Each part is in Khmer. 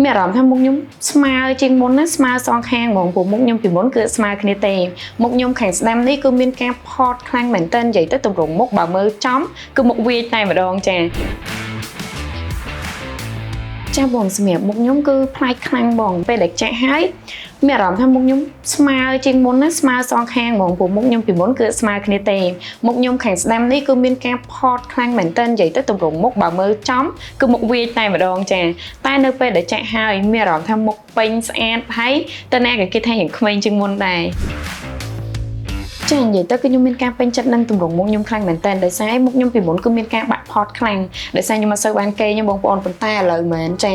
មានអារម្មណ៍ថាមុខខ្ញុំស្មើជាងមុនណាស្មើសងខាងហ្មងព្រោះមុខខ្ញុំពីមុនគឺស្មើគ្នាទេមុខខ្ញុំខាងស្ដាំនេះគឺមានការផតខ្លាំងមែនទែននិយាយទៅទម្រង់មុខបើមើលចំគឺមុខវាតែម្ដងចាចាបងសម្រាប់មុខខ្ញុំគឺផ្លាច់ខ្លាំងបងពេលដែលចាក់ហើយមានអារម្មណ៍ថាមុខខ្ញុំស្មើជាងមុនណាស្មើសងខាងហ្មងព្រោះមុខខ្ញុំពីមុនគឺស្មើគ្នាទេមុខខ្ញុំខាងស្ដាំនេះគឺមានការផតខ្លាំងមែនទែននិយាយទៅទម្រង់មុខបើមើលចំគឺមុខវាតែម្ដងចាតែនៅពេលដែលចាក់ហើយមានអារម្មណ៍ថាមុខពេញស្អាតហើយតើណាក៏គេថាយ៉ាងក្មេងជាងមុនដែរចានិយាយទៅគឺខ្ញុំមានការពេញចិត្តនឹងទម្រង់មុខខ្ញុំខ្លាំងមែនតើដោយសារមុខខ្ញុំពីមុនគឺមានការបាក់ផតខ្លាំងដោយសារខ្ញុំអត់សូវបានគេខ្ញុំបងប្អូនប៉ុន្តែឥឡូវមែនចា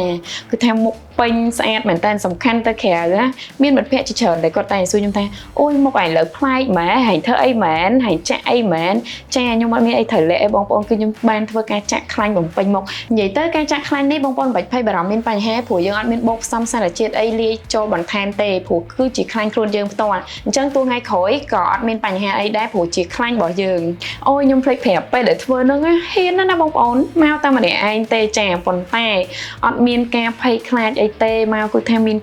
គឺថាមុខពេញស្អាតមែនតើសំខាន់ទៅក្រៅណាមានមិត្តភ័ក្តិជាច្រើនដែលគាត់តែសួរខ្ញុំថាអូយមុខឯងលើប្លែកម៉ែហែងធ្វើអីមែនហែងចាក់អីមែនចាខ្ញុំអត់មានអីត្រូវលាក់អីបងប្អូនគឺខ្ញុំបានធ្វើការចាក់ខ្លាញ់បំពេញមុខនិយាយទៅការចាក់ខ្លាញ់នេះបងប្អូនមិនបាច់ភ័យបារម្ភមានបញ្ហាព្រោះយើងអត់មានបូកផ្សំសារជាតិអីលាយចូលបន្ថែមទេព្រោះគឺជាខ្លាញ់ខ្លួនយើងផ្ទាល់អញ្ចឹងទោះថ្ងៃក្រោយក៏អត់មានបញ្ហាអីដែរព្រោះជាខ្លាញ់របស់យើងអូយខ្ញុំភ្លេចប្រាប់ពេលដែលធ្វើហ្នឹងហ៊ានណាបងប្អូនមកតែម្នាក់ឯងទេចាប៉ុន្តែអត់មានការភ័យខ្លាចអីទេមកគឺថាមា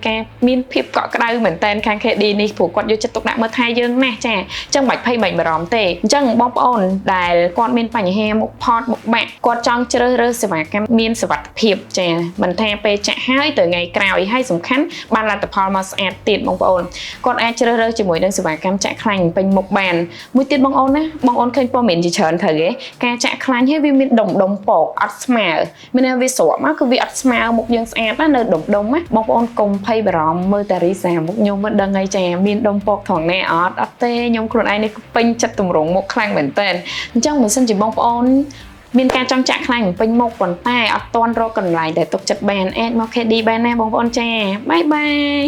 នភាពកក់ក្ដៅមែនតើខាង KD នេះព្រោះគាត់យកចិត្តទុកដាក់មើលថែយើងណាស់ចាអញ្ចឹងមិនភ័យមិនបារម្ភទេអញ្ចឹងបងប្អូនដែលគាត់មានបញ្ហាមុខផតមុខបាក់គាត់ចង់ជ្រើសរើសសេវាកម្មមានសុវត្ថិភាពចាមិនថាពេលចាក់ហើយទៅថ្ងៃក្រោយហើយសំខាន់បានលទ្ធផលមកស្អាតទៀតបងប្អូនគាត់អាចជ្រើសរើសជាមួយនឹងសេវាកម្មចាក់ខ្លាញ់ពេញមុខបានមួយទៀតបងប្អូនណាបងប្អូនឃើញព័ត៌មានជាច្រើនត្រូវទេការចាក់ខ្លាញ់ហើយវាមានដុំពកអត់ស្មើមានថាវាស្រក់មកគឺវាអត់ស្មើមុខយើងស្អាតណានៅដុំណាបងប្អូនកុំភ័យបារម្ភមើលតារីសាមុខខ្ញុំមិនដឹងអីចាមានដុំពកត្រង់ណាអត់ទេខ្ញុំខ្លួនឯងនេះពេញចិត្តទម្រង់មុខខ្លាំងមែនតើអញ្ចឹងមិនសិនជាបងប្អូនមានការចង់ចាក់ខ្លាញ់ពេញមុខប៉ុន្តែអត់ទាន់រកកន្លែងដែលទុកចិត្តបានអាចមក KD បានណាបងប្អូនចាបាយបាយ